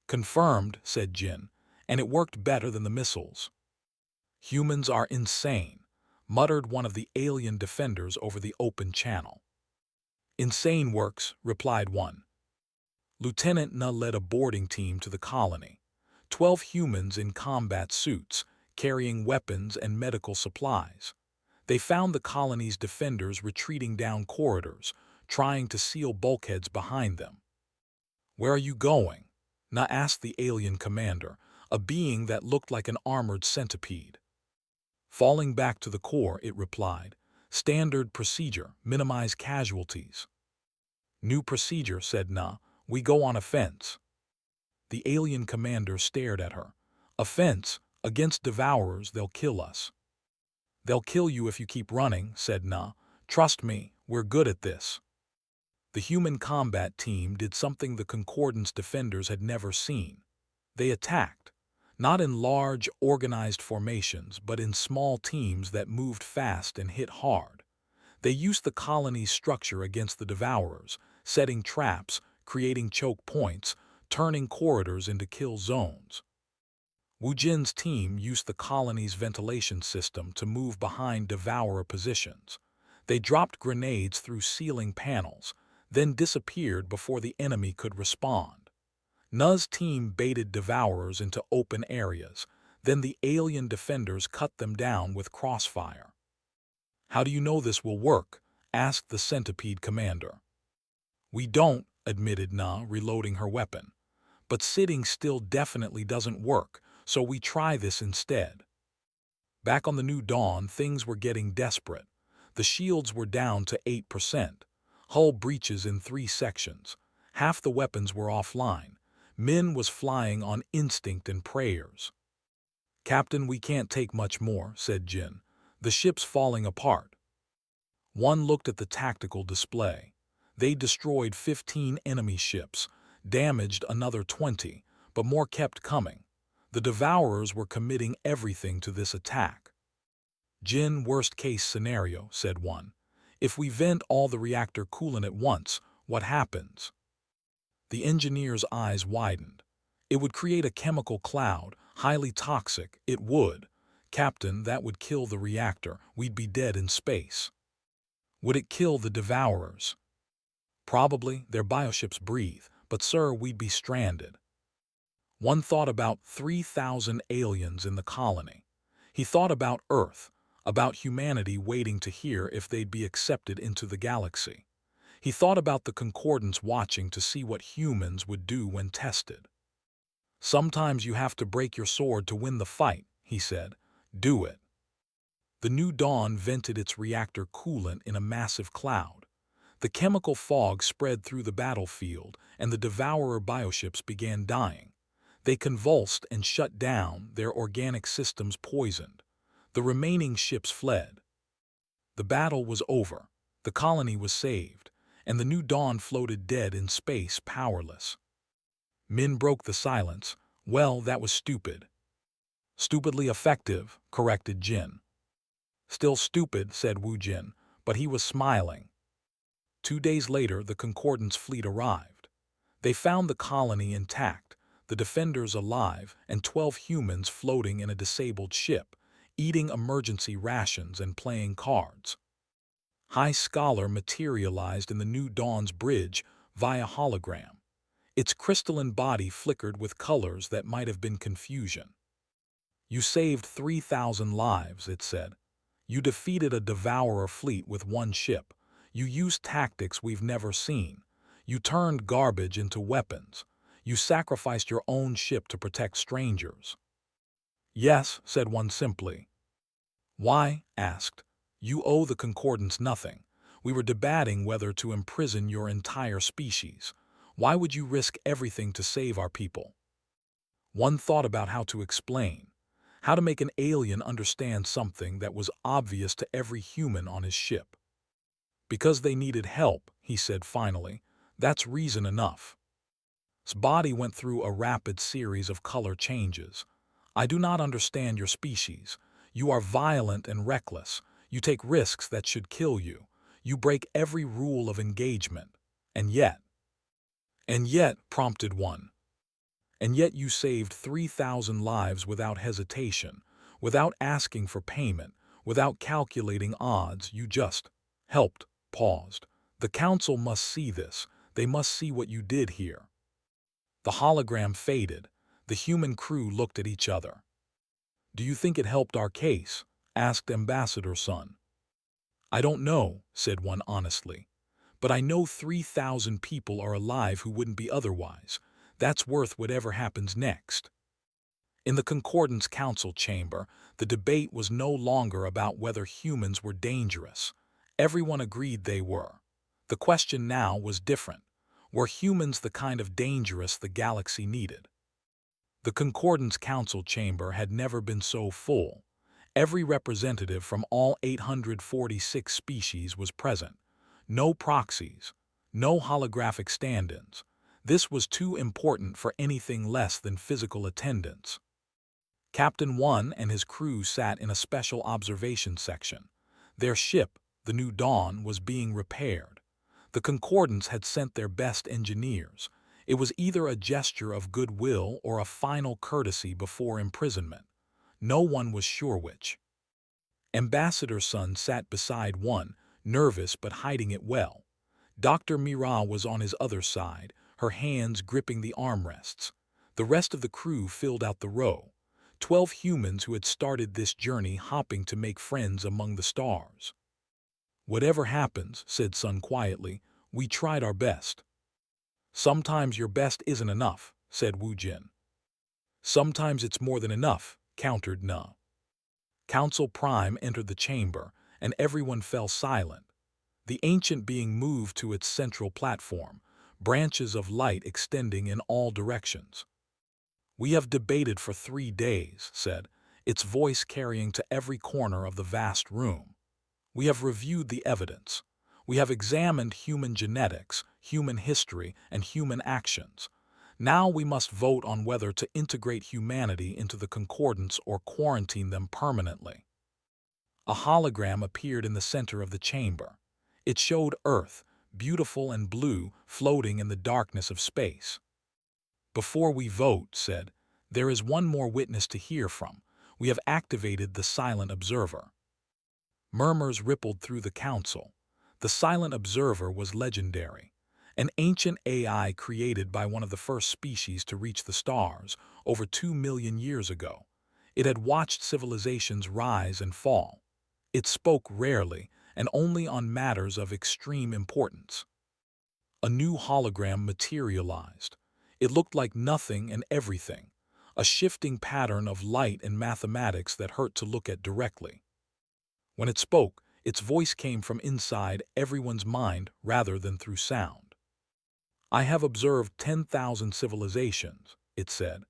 Confirmed, said Jin, and it worked better than the missiles. Humans are insane, muttered one of the alien defenders over the open channel. Insane works, replied one. Lieutenant Na led a boarding team to the colony. 12 humans in combat suits, carrying weapons and medical supplies. They found the colony's defenders retreating down corridors, trying to seal bulkheads behind them. Where are you going? Na asked the alien commander, a being that looked like an armored centipede. Falling back to the core, it replied. Standard procedure, minimize casualties. New procedure, said Na. We go on offense. The alien commander stared at her. Offense? Against Devourers, they'll kill us. They'll kill you if you keep running, said Na. Trust me, we're good at this. The human combat team did something the Concordance defenders had never seen. They attacked. Not in large, organized formations, but in small teams that moved fast and hit hard. They used the colony's structure against the Devourers, setting traps, creating choke points, turning corridors into kill zones. Wu Jin's team used the colony's ventilation system to move behind Devourer positions. They dropped grenades through ceiling panels, then disappeared before the enemy could respond. Na's team baited Devourers into open areas, then the alien defenders cut them down with crossfire. How do you know this will work? Asked the centipede commander. We don't, admitted Na, reloading her weapon. But sitting still definitely doesn't work, so we try this instead. Back on the New Dawn, things were getting desperate. The shields were down to 8%. Hull breaches in 3 sections. Half the weapons were offline. Min was flying on instinct and prayers. "Captain, we can't take much more," said Jin. "The ship's falling apart." One looked at the tactical display. They destroyed 15 enemy ships, damaged another 20, but more kept coming. The Devourers were committing everything to this attack. "Jin, worst-case scenario," said one. "If we vent all the reactor coolant at once, what happens?" The engineer's eyes widened. "It would create a chemical cloud, highly toxic, it would. Captain, that would kill the reactor. We'd be dead in space." "Would it kill the Devourers?" "Probably, their bioships breathe, but sir, we'd be stranded." One thought about 3,000 aliens in the colony. He thought about Earth, about humanity waiting to hear if they'd be accepted into the galaxy. He thought about the Concordance watching to see what humans would do when tested. "Sometimes you have to break your sword to win the fight," he said. "Do it." The New Dawn vented its reactor coolant in a massive cloud. The chemical fog spread through the battlefield, and the Devourer bioships began dying. They convulsed and shut down, their organic systems poisoned. The remaining ships fled. The battle was over. The colony was saved, and the New Dawn floated dead in space, powerless. Min broke the silence. "Well, that was stupid." "Stupidly effective," corrected Jin. "Still stupid," said Wu Jin, but he was smiling. 2 days later, the Concordance fleet arrived. They found the colony intact, the defenders alive, and 12 humans floating in a disabled ship, eating emergency rations and playing cards. High Scholar materialized in the New Dawn's bridge via hologram. Its crystalline body flickered with colors that might have been confusion. "You saved 3,000 lives," it said. "You defeated a Devourer fleet with one ship. You used tactics we've never seen. You turned garbage into weapons. You sacrificed your own ship to protect strangers." "Yes," said one simply. "Why?" asked. "You owe the Concordance nothing. We were debating whether to imprison your entire species. Why would you risk everything to save our people?" One thought about how to explain, how to make an alien understand something that was obvious to every human on his ship. "Because they needed help," he said finally. "That's reason enough." His body went through a rapid series of color changes. "I do not understand your species. You are violent and reckless. You take risks that should kill you. You break every rule of engagement. And yet—" "And yet," prompted one. "And yet you saved 3,000 lives without hesitation, without asking for payment, without calculating odds. You just helped." Paused. "The Council must see this. They must see what you did here." The hologram faded. The human crew looked at each other. "Do you think it helped our case?" asked Ambassador Sun. "I don't know," said one honestly. "But I know 3,000 people are alive who wouldn't be otherwise. That's worth whatever happens next." In the Concordance Council chamber, the debate was no longer about whether humans were dangerous. Everyone agreed they were. The question now was different. Were humans the kind of dangerous the galaxy needed? The Concordance Council chamber had never been so full. Every representative from all 846 species was present. No proxies, no holographic stand-ins. This was too important for anything less than physical attendance. Captain One and his crew sat in a special observation section. Their ship, the New Dawn, was being repaired. The Concordance had sent their best engineers. It was either a gesture of goodwill or a final courtesy before imprisonment. No one was sure which. Ambassador Sun sat beside one, nervous but hiding it well. Dr. Mira was on his other side, her hands gripping the armrests. The rest of the crew filled out the row. 12 humans who had started this journey hopping to make friends among the stars. "Whatever happens," said Sun quietly, "we tried our best." "Sometimes your best isn't enough," said Wu Jin. "Sometimes it's more than enough," countered Na. Council Prime entered the chamber, and everyone fell silent. The ancient being moved to its central platform, branches of light extending in all directions. "We have debated for 3 days," said, its voice carrying to every corner of the vast room. "We have reviewed the evidence. We have examined human genetics, human history, and human actions. Now we must vote on whether to integrate humanity into the concordance or quarantine them permanently." A hologram appeared in the center of the chamber. It showed Earth, beautiful and blue, floating in the darkness of space. "Before we vote," said, "there is one more witness to hear from. We have activated the silent observer." Murmurs rippled through the council. The silent observer was legendary. An ancient AI created by one of the first species to reach the stars over 2 million years ago. It had watched civilizations rise and fall. It spoke rarely and only on matters of extreme importance. A new hologram materialized. It looked like nothing and everything, a shifting pattern of light and mathematics that hurt to look at directly. When it spoke, its voice came from inside everyone's mind rather than through sound. "I have observed 10,000 civilizations," it said.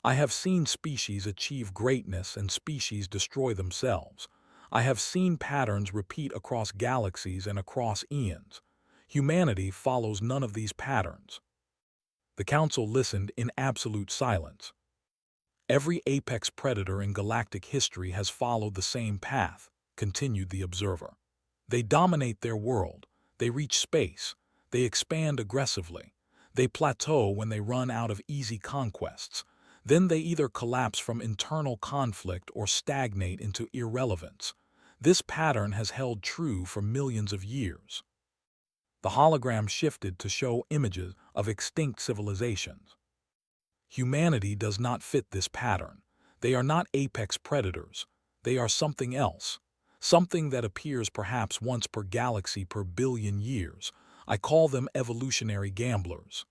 "I have seen species achieve greatness and species destroy themselves. I have seen patterns repeat across galaxies and across eons. Humanity follows none of these patterns." The council listened in absolute silence. "Every apex predator in galactic history has followed the same path," continued the observer. "They dominate their world, they reach space, they expand aggressively, they plateau when they run out of easy conquests, then they either collapse from internal conflict or stagnate into irrelevance. This pattern has held true for millions of years." The hologram shifted to show images of extinct civilizations. "Humanity does not fit this pattern. They are not apex predators. They are something else. Something that appears perhaps once per galaxy per billion years. I call them evolutionary gamblers."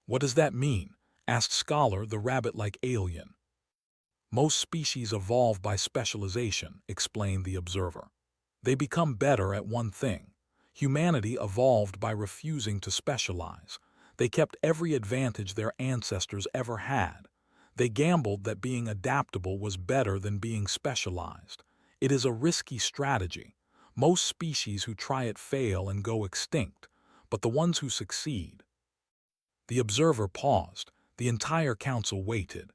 "What does that mean?" asked Scholar, the rabbit-like alien. "Most species evolve by specialization," explained the observer. "They become better at one thing. Humanity evolved by refusing to specialize. They kept every advantage their ancestors ever had. They gambled that being adaptable was better than being specialized. It is a risky strategy. Most species who try it fail and go extinct, but the ones who succeed—" The observer paused. The entire council waited.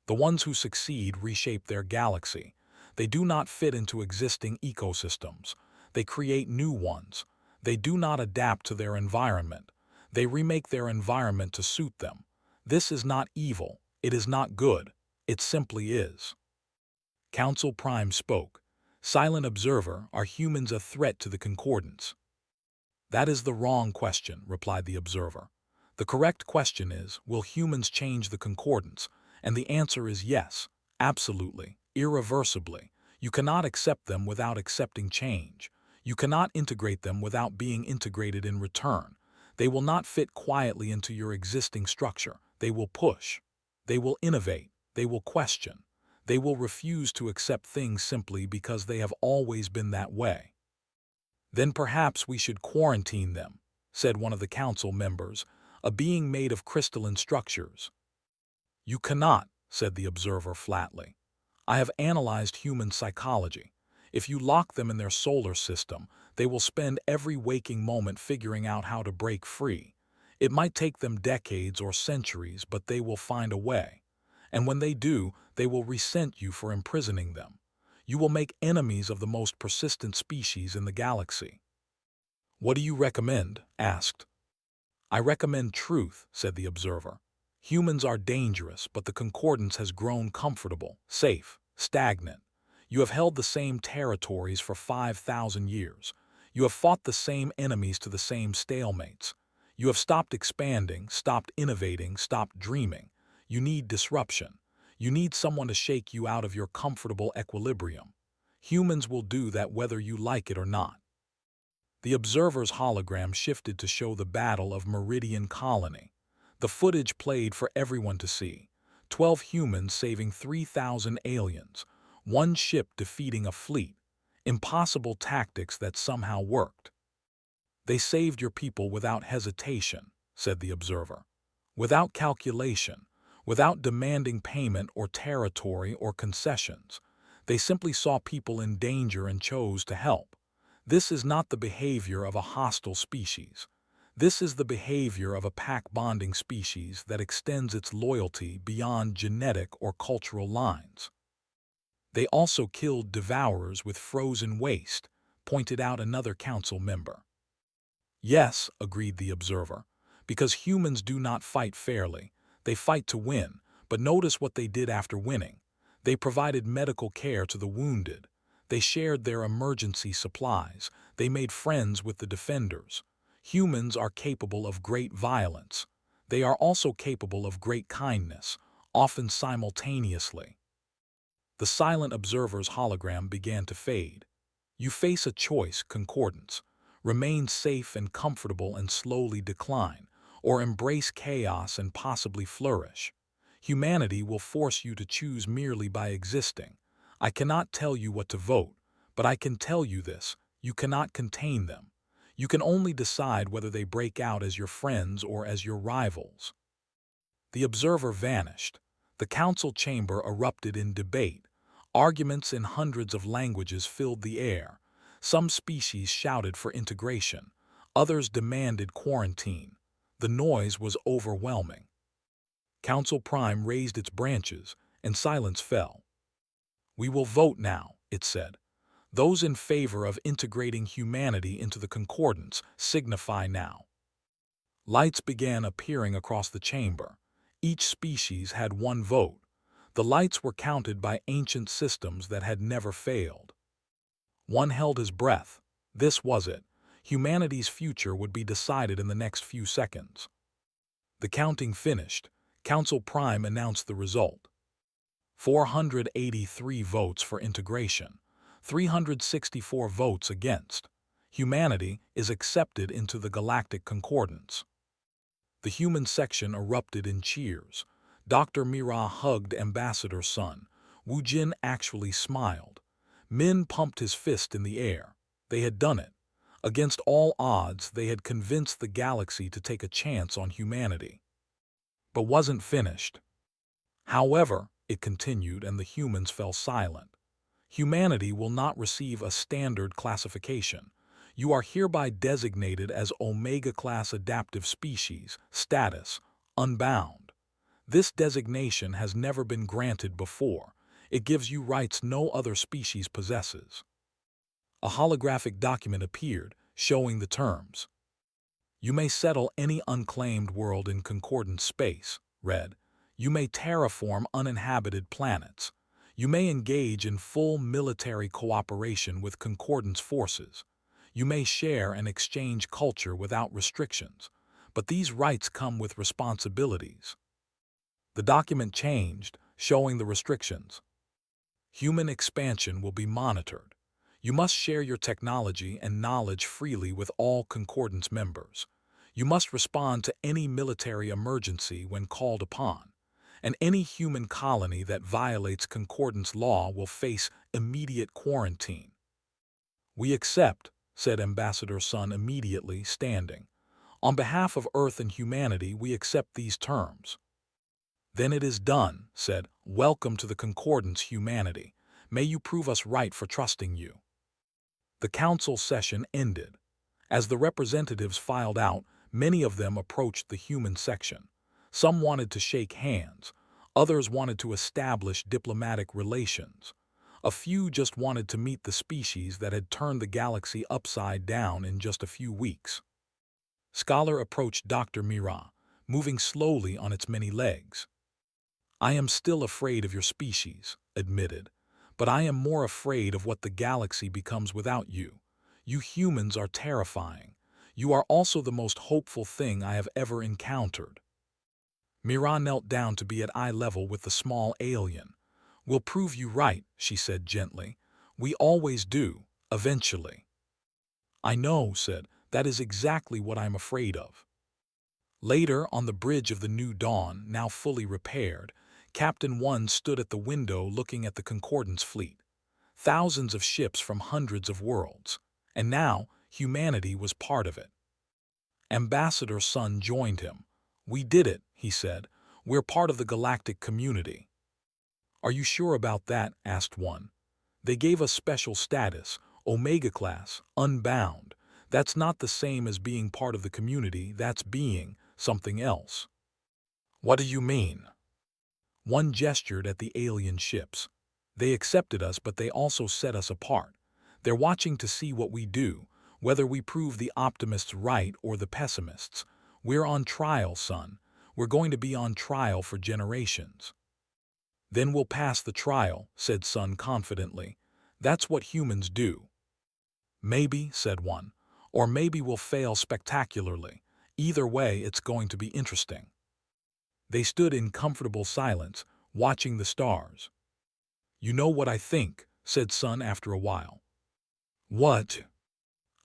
"The ones who succeed reshape their galaxy. They do not fit into existing ecosystems. They create new ones. They do not adapt to their environment. They remake their environment to suit them. This is not evil. It is not good. It simply is." Council Prime spoke. "Silent observer, are humans a threat to the concordance?" "That is the wrong question," replied the observer. "The correct question is, will humans change the concordance? And the answer is yes, absolutely, irreversibly. You cannot accept them without accepting change. You cannot integrate them without being integrated in return. They will not fit quietly into your existing structure. They will push. They will innovate. They will question. They will refuse to accept things simply because they have always been that way." "Then perhaps we should quarantine them," said one of the council members, "a being made of crystalline structures." "You cannot," said the observer flatly. "I have analyzed human psychology. If you lock them in their solar system, they will spend every waking moment figuring out how to break free. It might take them decades or centuries, but they will find a way. And when they do, they will resent you for imprisoning them. You will make enemies of the most persistent species in the galaxy." "What do you recommend?" asked. "I recommend truth," said the observer. "Humans are dangerous, but the concordance has grown comfortable, safe, stagnant. You have held the same territories for 5,000 years. You have fought the same enemies to the same stalemates. You have stopped expanding, stopped innovating, stopped dreaming. You need disruption. You need someone to shake you out of your comfortable equilibrium. Humans will do that whether you like it or not." The observer's hologram shifted to show the Battle of Meridian Colony. The footage played for everyone to see. 12 humans saving 3,000 aliens. One ship defeating a fleet. Impossible tactics that somehow worked. They saved your people without hesitation, said the observer. Without calculation, without demanding payment or territory or concessions. They simply saw people in danger and chose to help. This is not the behavior of a hostile species. This is the behavior of a pack-bonding species that extends its loyalty beyond genetic or cultural lines. They also killed devourers with frozen waste, pointed out another council member. Yes, agreed the observer, because humans do not fight fairly. They fight to win, but notice what they did after winning. They provided medical care to the wounded. They shared their emergency supplies. They made friends with the defenders. Humans are capable of great violence. They are also capable of great kindness, often simultaneously. The silent observer's hologram began to fade. You face a choice, concordance. Remain safe and comfortable and slowly decline, or embrace chaos and possibly flourish. Humanity will force you to choose merely by existing. I cannot tell you what to vote, but I can tell you this: you cannot contain them. You can only decide whether they break out as your friends or as your rivals. The observer vanished. The council chamber erupted in debate. Arguments in hundreds of languages filled the air. Some species shouted for integration. Others demanded quarantine. The noise was overwhelming. Council Prime raised its branches, and silence fell. We will vote now, it said. Those in favor of integrating humanity into the concordance signify now. Lights began appearing across the chamber. Each species had one vote. The lights were counted by ancient systems that had never failed. One held his breath. This was it. Humanity's future would be decided in the next few seconds. The counting finished. Council Prime announced the result. 483 votes for integration, 364 votes against. Humanity is accepted into the Galactic Concordance. The human section erupted in cheers. Dr. Mira hugged Ambassador Sun. Wu Jin actually smiled. Min pumped his fist in the air. They had done it. Against all odds, they had convinced the galaxy to take a chance on humanity. But wasn't finished. However, it continued, and the humans fell silent. Humanity will not receive a standard classification. You are hereby designated as Omega-class adaptive species, status, unbound. This designation has never been granted before. It gives you rights no other species possesses. A holographic document appeared, showing the terms. You may settle any unclaimed world in concordant space, read. You may terraform uninhabited planets. You may engage in full military cooperation with concordance forces. You may share and exchange culture without restrictions, but these rights come with responsibilities. The document changed, showing the restrictions. Human expansion will be monitored. You must share your technology and knowledge freely with all concordance members. You must respond to any military emergency when called upon. And any human colony that violates concordance law will face immediate quarantine. We accept, said Ambassador Sun immediately, standing. On behalf of Earth and humanity, we accept these terms. Then it is done, said. Welcome to the concordance, humanity. May you prove us right for trusting you. The council session ended. As the representatives filed out, many of them approached the human section. Some wanted to shake hands. Others wanted to establish diplomatic relations. A few just wanted to meet the species that had turned the galaxy upside down in just a few weeks. Scholar approached Dr. Mira, moving slowly on its many legs. I am still afraid of your species, admitted, but I am more afraid of what the galaxy becomes without you. You humans are terrifying. You are also the most hopeful thing I have ever encountered. Mira knelt down to be at eye level with the small alien. We'll prove you right, she said gently. We always do, eventually. I know, said, that is exactly what I'm afraid of. Later, on the bridge of the New Dawn, now fully repaired, Captain One stood at the window looking at the Concordance fleet. Thousands of ships from hundreds of worlds. And now, humanity was part of it. Ambassador Sun joined him. "We did it," he said. "We're part of the galactic community." "Are you sure about that?" asked one. "They gave us special status, Omega class, unbound. That's not the same as being part of the community, that's being something else." "What do you mean?" One gestured at the alien ships. "They accepted us, but they also set us apart. They're watching to see what we do, whether we prove the optimists right or the pessimists. We're on trial, son. We're going to be on trial for generations." "Then we'll pass the trial," said Sun confidently. "That's what humans do." "Maybe," said one. "Or maybe we'll fail spectacularly. Either way, it's going to be interesting." They stood in comfortable silence, watching the stars. "You know what I think," said Sun after a while. "What?"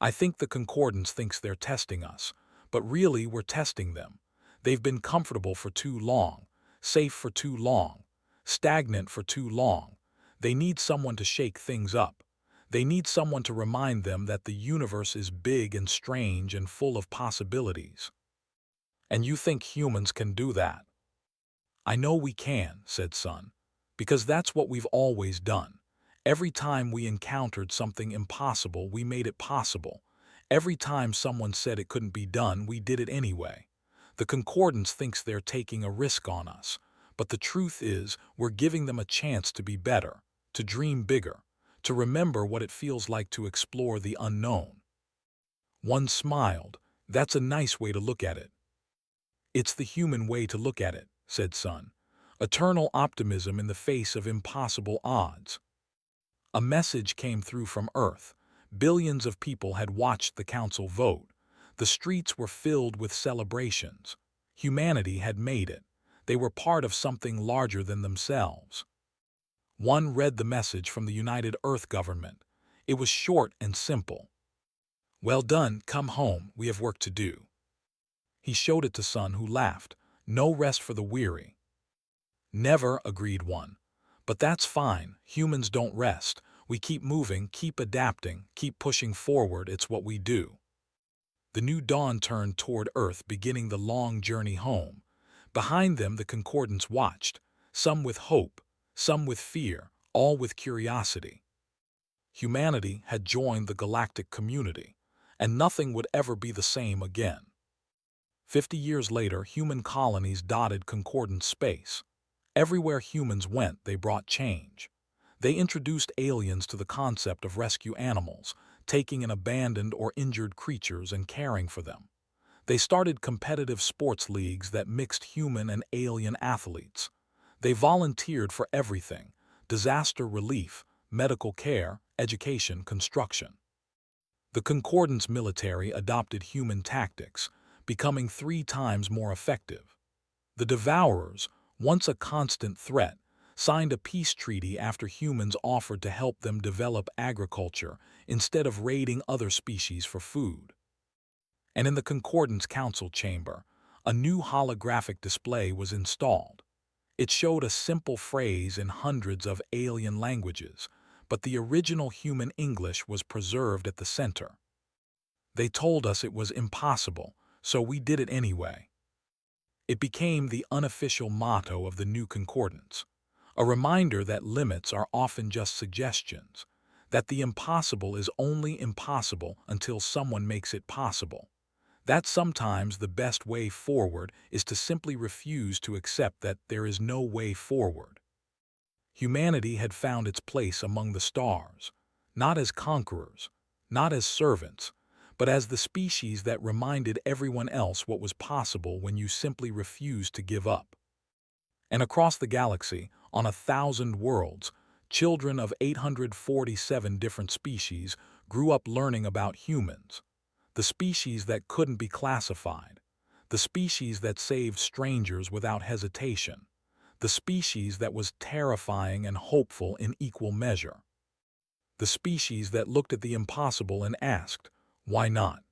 "I think the Concordance thinks they're testing us, but really we're testing them. They've been comfortable for too long, safe for too long, stagnant for too long. They need someone to shake things up. They need someone to remind them that the universe is big and strange and full of possibilities." "And you think humans can do that?" "I know we can," said Sun, "because that's what we've always done. Every time we encountered something impossible, we made it possible. Every time someone said it couldn't be done, we did it anyway. The Concordance thinks they're taking a risk on us, but the truth is we're giving them a chance to be better, to dream bigger, to remember what it feels like to explore the unknown." One smiled. "That's a nice way to look at it." "It's the human way to look at it," said Sun. "Eternal optimism in the face of impossible odds." A message came through from Earth. Billions of people had watched the council vote. The streets were filled with celebrations. Humanity had made it. They were part of something larger than themselves. One read the message from the United Earth government. It was short and simple. "Well done, come home, we have work to do." He showed it to Sun, who laughed. "No rest for the weary." "Never," agreed one. "But that's fine, humans don't rest. We keep moving, keep adapting, keep pushing forward, it's what we do." The new dawn turned toward Earth, beginning the long journey home. Behind them the Concordance watched, some with hope, some with fear, all with curiosity. Humanity had joined the galactic community, and nothing would ever be the same again. 50 years later, human colonies dotted Concordance space. Everywhere humans went, they brought change. They introduced aliens to the concept of rescue animals, taking in abandoned or injured creatures and caring for them. They started competitive sports leagues that mixed human and alien athletes. They volunteered for everything: disaster relief, medical care, education, construction. The Concordance military adopted human tactics, becoming 3 times more effective. The Devourers, once a constant threat, signed a peace treaty after humans offered to help them develop agriculture instead of raiding other species for food. And in the Concordance Council chamber, a new holographic display was installed. It showed a simple phrase in hundreds of alien languages, but the original human English was preserved at the center. "They told us it was impossible, so we did it anyway." It became the unofficial motto of the new Concordance, a reminder that limits are often just suggestions, that the impossible is only impossible until someone makes it possible, that sometimes the best way forward is to simply refuse to accept that there is no way forward. Humanity had found its place among the stars, not as conquerors, not as servants, but as the species that reminded everyone else what was possible when you simply refused to give up. And across the galaxy, on 1,000 worlds, children of 847 different species grew up learning about humans, the species that couldn't be classified, the species that saved strangers without hesitation, the species that was terrifying and hopeful in equal measure, the species that looked at the impossible and asked, "Why not?"